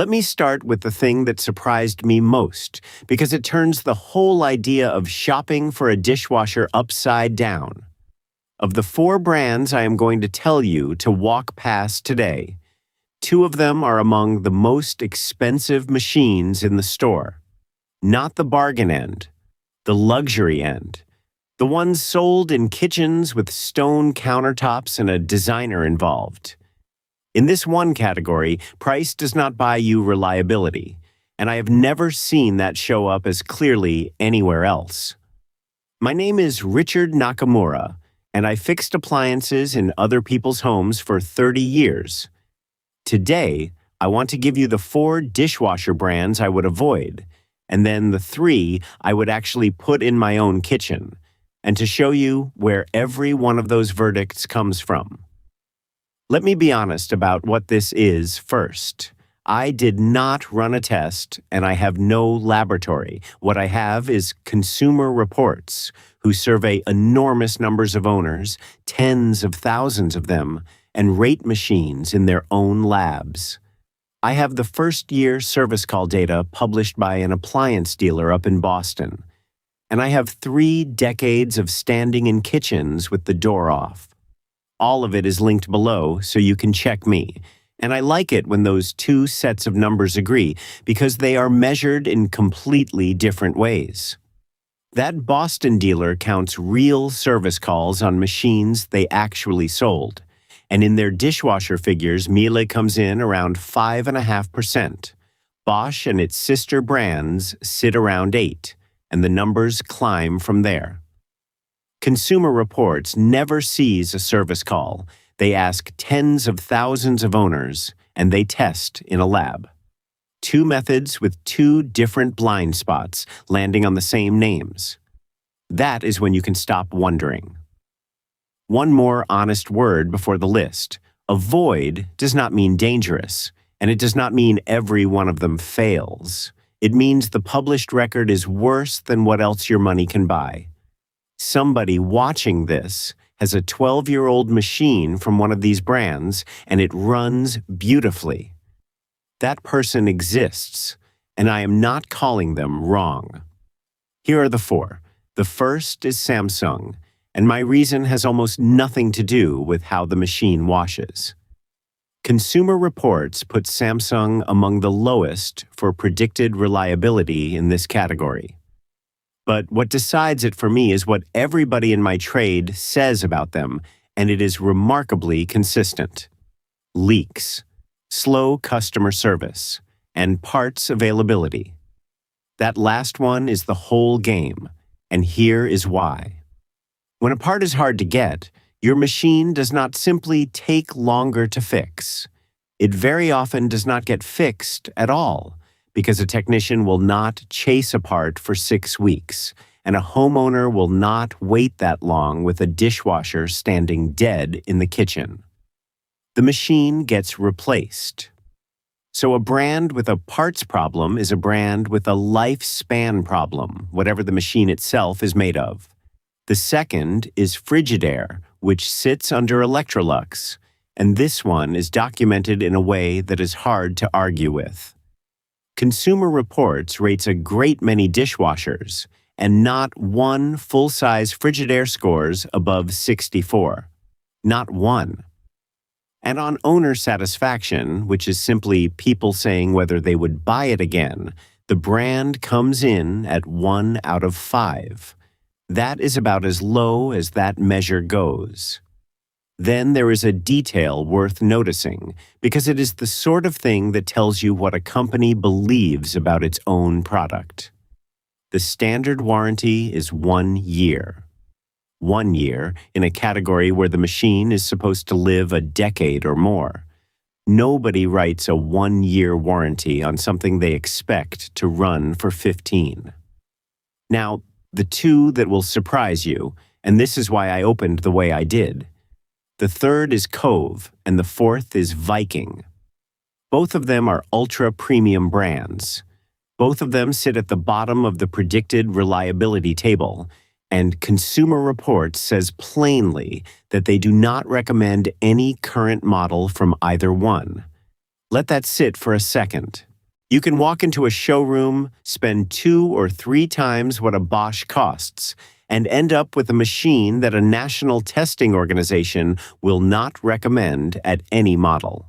Let me start with the thing that surprised me most, because it turns the whole idea of shopping for a dishwasher upside down. Of the 4 brands I am going to tell you to walk past today, 2 of them are among the most expensive machines in the store. Not the bargain end, the luxury end. The ones sold in kitchens with stone countertops and a designer involved. In this one category, price does not buy you reliability, and I have never seen that show up as clearly anywhere else. My name is Richard Nakamura, and I fixed appliances in other people's homes for 30 years. Today, I want to give you the 4 dishwasher brands I would avoid, and then the 3 I would actually put in my own kitchen, and to show you where every one of those verdicts comes from. Let me be honest about what this is first. I did not run a test, and I have no laboratory. What I have is Consumer Reports, who survey enormous numbers of owners, tens of thousands of them, and rate machines in their own labs. I have the first-year service call data published by an appliance dealer up in Boston, and I have 3 decades of standing in kitchens with the door off. All of it is linked below, so you can check me. And I like it when those 2 sets of numbers agree, because they are measured in completely different ways. That Boston dealer counts real service calls on machines they actually sold. And in their dishwasher figures, Miele comes in around 5.5%. Bosch and its sister brands sit around 8%, and the numbers climb from there. Consumer Reports never sees a service call. They ask tens of thousands of owners, and they test in a lab. 2 methods with 2 different blind spots landing on the same names. That is when you can stop wondering. One more honest word before the list. Avoid does not mean dangerous, and it does not mean every one of them fails. It means the published record is worse than what else your money can buy. Somebody watching this has a 12-year-old machine from one of these brands, and it runs beautifully. That person exists, and I am not calling them wrong. Here are the 4. The first is Samsung, and my reason has almost nothing to do with how the machine washes. Consumer Reports put Samsung among the lowest for predicted reliability in this category. But what decides it for me is what everybody in my trade says about them, and it is remarkably consistent. Leaks, slow customer service, and parts availability. That last one is the whole game, and here is why. When a part is hard to get, your machine does not simply take longer to fix. It very often does not get fixed at all, because a technician will not chase a part for 6 weeks, and a homeowner will not wait that long with a dishwasher standing dead in the kitchen. The machine gets replaced. So a brand with a parts problem is a brand with a lifespan problem, whatever the machine itself is made of. The second is Frigidaire, which sits under Electrolux, and this one is documented in a way that is hard to argue with. Consumer Reports rates a great many dishwashers, and not one full-size Frigidaire scores above 64. Not one. And on owner satisfaction, which is simply people saying whether they would buy it again, the brand comes in at 1 out of 5. That is about as low as that measure goes. Then there is a detail worth noticing, because it is the sort of thing that tells you what a company believes about its own product. The standard warranty is 1 year. 1 year in a category where the machine is supposed to live a decade or more. Nobody writes a 1-year warranty on something they expect to run for 15. Now, the 2 that will surprise you, and this is why I opened the way I did. The third is Cove, and the 4th is Viking. Both of them are ultra-premium brands. Both of them sit at the bottom of the predicted reliability table, and Consumer Reports says plainly that they do not recommend any current model from either one. Let that sit for a second. You can walk into a showroom, spend 2 or 3 times what a Bosch costs, and end up with a machine that a national testing organization will not recommend at any model.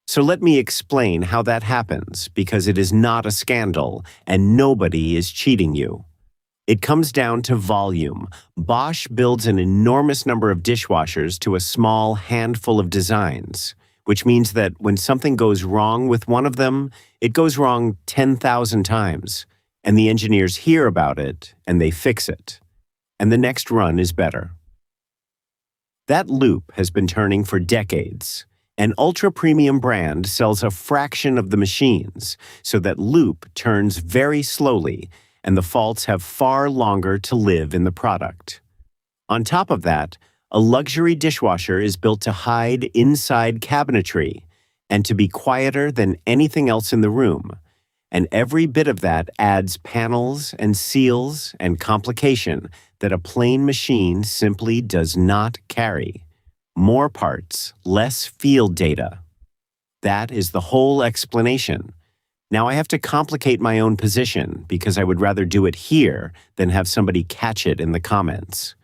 So let me explain how that happens, because it is not a scandal and nobody is cheating you. It comes down to volume. Bosch builds an enormous number of dishwashers to a small handful of designs, which means that when something goes wrong with one of them, it goes wrong 10,000 times, and the engineers hear about it and they fix it. And the next run is better. That loop has been turning for decades. An ultra-premium brand sells a fraction of the machines, so that loop turns very slowly, and the faults have far longer to live in the product. On top of that, a luxury dishwasher is built to hide inside cabinetry and to be quieter than anything else in the room, and every bit of that adds panels and seals and complication that a plain machine simply does not carry. More parts, less field data. That is the whole explanation. Now I have to complicate my own position because I would rather do it here than have somebody catch it in the comments.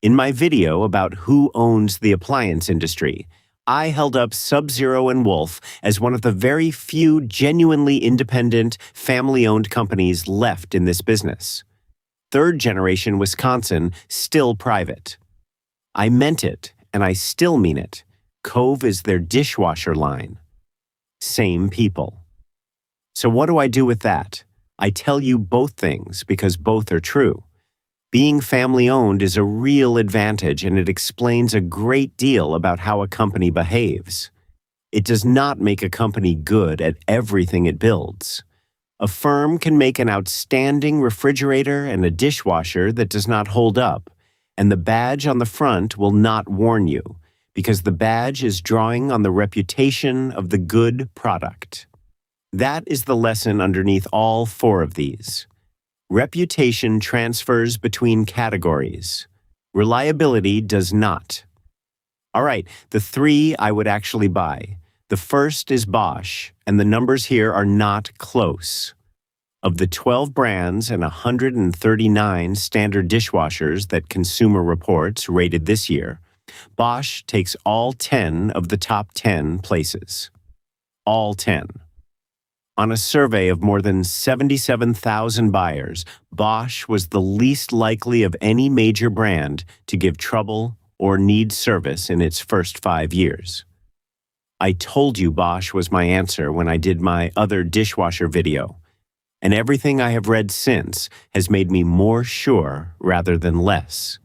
In my video about who owns the appliance industry, I held up Sub-Zero and Wolf as one of the very few genuinely independent, family-owned companies left in this business. Third-generation Wisconsin, still private. I meant it, and I still mean it. Cove is their dishwasher line. Same people. So what do I do with that? I tell you both things because both are true. Being family-owned is a real advantage, and it explains a great deal about how a company behaves. It does not make a company good at everything it builds. A firm can make an outstanding refrigerator and a dishwasher that does not hold up, and the badge on the front will not warn you, because the badge is drawing on the reputation of the good product. That is the lesson underneath all 4 of these. Reputation transfers between categories. Reliability does not. All right, the 3 I would actually buy. The first is Bosch, and the numbers here are not close. Of the 12 brands and 139 standard dishwashers that Consumer Reports rated this year, Bosch takes all 10 of the top 10 places. All 10. On a survey of more than 77,000 buyers, Bosch was the least likely of any major brand to give trouble or need service in its first 5 years. I told you Bosch was my answer when I did my other dishwasher video, and everything I have read since has made me more sure rather than less.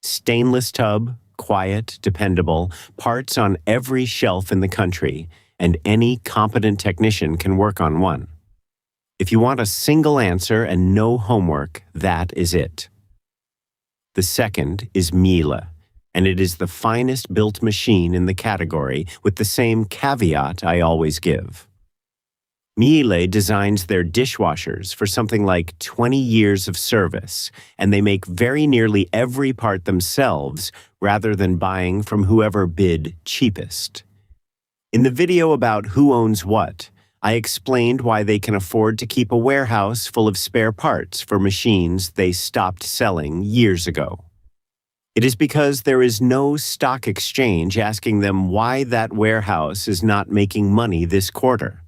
Stainless tub, quiet, dependable, parts on every shelf in the country, and any competent technician can work on one. If you want a single answer and no homework, that is it. The second is Miele, and it is the finest built machine in the category with the same caveat I always give. Miele designs their dishwashers for something like 20 years of service, and they make very nearly every part themselves rather than buying from whoever bid cheapest. In the video about who owns what, I explained why they can afford to keep a warehouse full of spare parts for machines they stopped selling years ago. It is because there is no stock exchange asking them why that warehouse is not making money this quarter.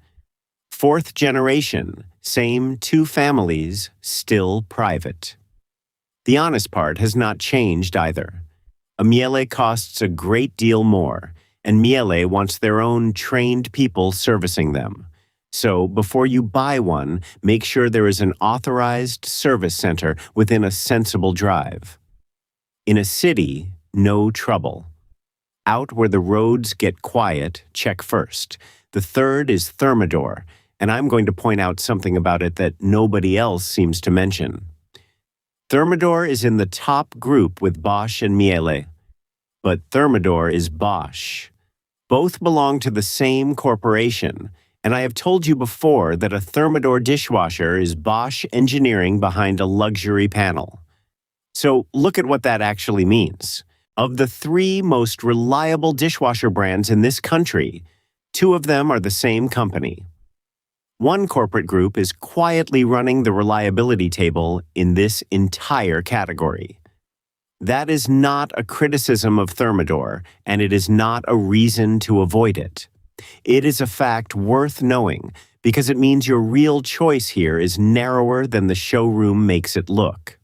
4th generation, same 2 families, still private. The honest part has not changed either. A Miele costs a great deal more, and Miele wants their own trained people servicing them. So before you buy one, make sure there is an authorized service center within a sensible drive. In a city, no trouble. Out where the roads get quiet, check first. The third is Thermador, and I'm going to point out something about it that nobody else seems to mention. Thermador is in the top group with Bosch and Miele, but Thermador is Bosch. Both belong to the same corporation, and I have told you before that a Thermador dishwasher is Bosch engineering behind a luxury panel. So look at what that actually means. Of the 3 most reliable dishwasher brands in this country, 2 of them are the same company. One corporate group is quietly running the reliability table in this entire category. That is not a criticism of Thermador, and it is not a reason to avoid it. It is a fact worth knowing because it means your real choice here is narrower than the showroom makes it look.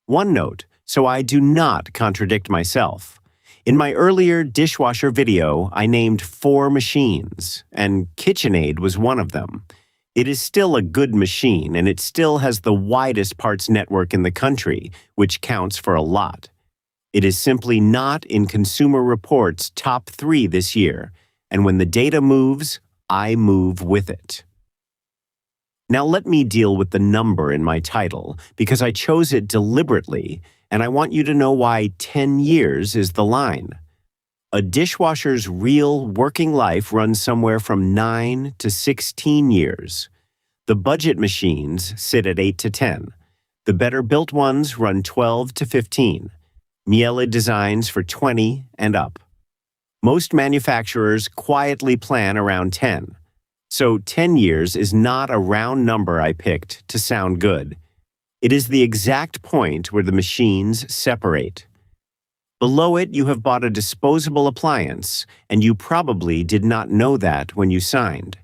One note, so I do not contradict myself. In my earlier dishwasher video, I named 4 machines, and KitchenAid was one of them. It is still a good machine, and it still has the widest parts network in the country, which counts for a lot. It is simply not in Consumer Reports' top 3 this year, and when the data moves, I move with it. Now let me deal with the number in my title, because I chose it deliberately, and I want you to know why 10 years is the line. A dishwasher's real working life runs somewhere from 9 to 16 years. The budget machines sit at 8 to 10. The better-built ones run 12 to 15. Miele designs for 20 and up. Most manufacturers quietly plan around 10. So 10 years is not a round number I picked to sound good. It is the exact point where the machines separate. Below it, you have bought a disposable appliance, and you probably did not know that when you signed.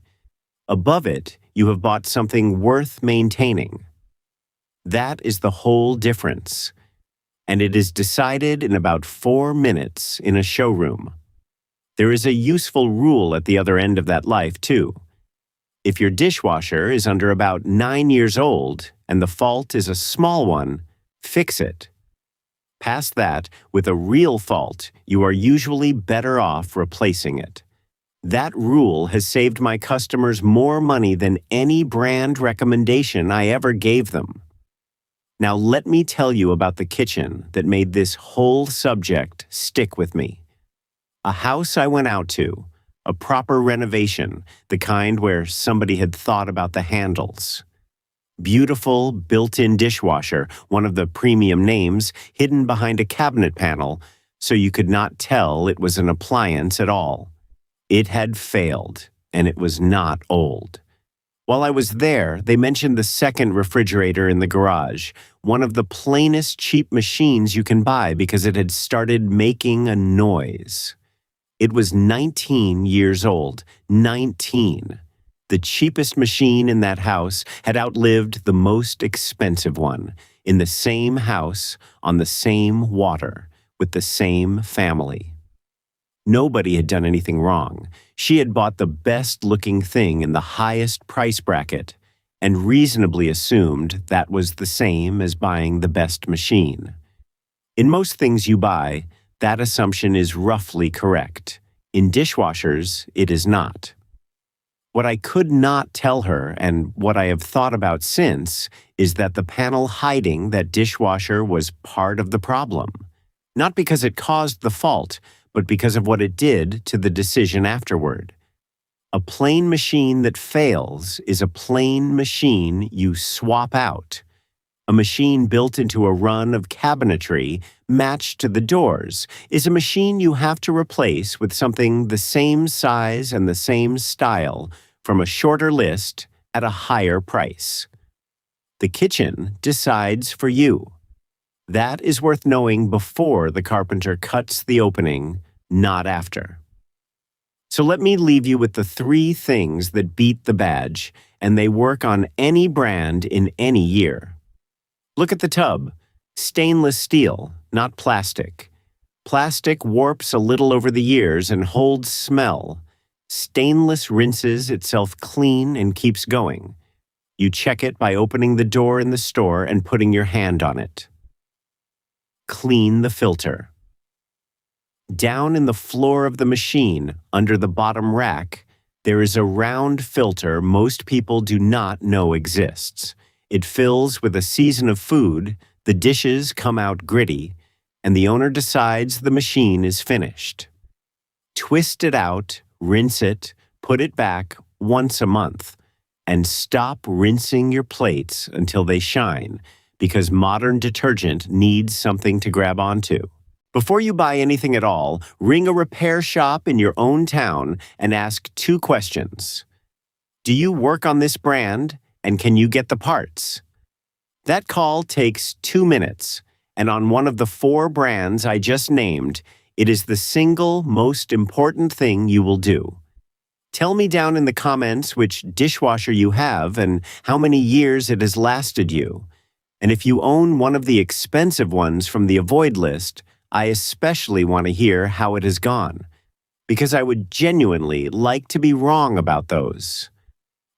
Above it, you have bought something worth maintaining. That is the whole difference. And it is decided in about 4 minutes in a showroom. There is a useful rule at the other end of that life, too. If your dishwasher is under about 9 years old and the fault is a small one, fix it. Past that, with a real fault, you are usually better off replacing it. That rule has saved my customers more money than any brand recommendation I ever gave them. Now let me tell you about the kitchen that made this whole subject stick with me. A house I went out to, a proper renovation, the kind where somebody had thought about the handles. Beautiful built-in dishwasher, one of the premium names, hidden behind a cabinet panel, so you could not tell it was an appliance at all. It had failed, and it was not old. While I was there, they mentioned the second refrigerator in the garage, one of the plainest cheap machines you can buy because it had started making a noise. It was 19 years old. 19. The cheapest machine in that house had outlived the most expensive one, in the same house, on the same water, with the same family. Nobody had done anything wrong. She had bought the best-looking thing in the highest price bracket, and reasonably assumed that was the same as buying the best machine. In most things you buy, that assumption is roughly correct. In dishwashers, it is not. What I could not tell her, and what I have thought about since, is that the panel hiding that dishwasher was part of the problem. Not because it caused the fault, but because of what it did to the decision afterward. A plain machine that fails is a plain machine you swap out. A machine built into a run of cabinetry matched to the doors is a machine you have to replace with something the same size and the same style from a shorter list at a higher price. The kitchen decides for you. That is worth knowing before the carpenter cuts the opening, not after. So let me leave you with the 3 things that beat the badge, and they work on any brand in any year. Look at the tub. Stainless steel, not plastic. Plastic warps a little over the years and holds smell. Stainless rinses itself clean and keeps going. You check it by opening the door in the store and putting your hand on it. Clean the filter. Down in the floor of the machine, under the bottom rack, there is a round filter most people do not know exists. It fills with a season of food, the dishes come out gritty, and the owner decides the machine is finished. Twist it out, rinse it, put it back once a month, and stop rinsing your plates until they shine, because modern detergent needs something to grab onto. Before you buy anything at all, ring a repair shop in your own town and ask 2 questions. Do you work on this brand, and can you get the parts? That call takes 2 minutes, and on one of the 4 brands I just named, it is the single most important thing you will do. Tell me down in the comments which dishwasher you have and how many years it has lasted you. And if you own one of the expensive ones from the avoid list, I especially want to hear how it has gone, because I would genuinely like to be wrong about those.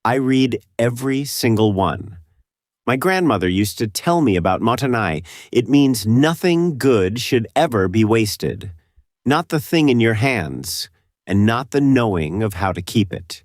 I read every single one. My grandmother used to tell me about Motanai. It means nothing good should ever be wasted. Not the thing in your hands, and not the knowing of how to keep it.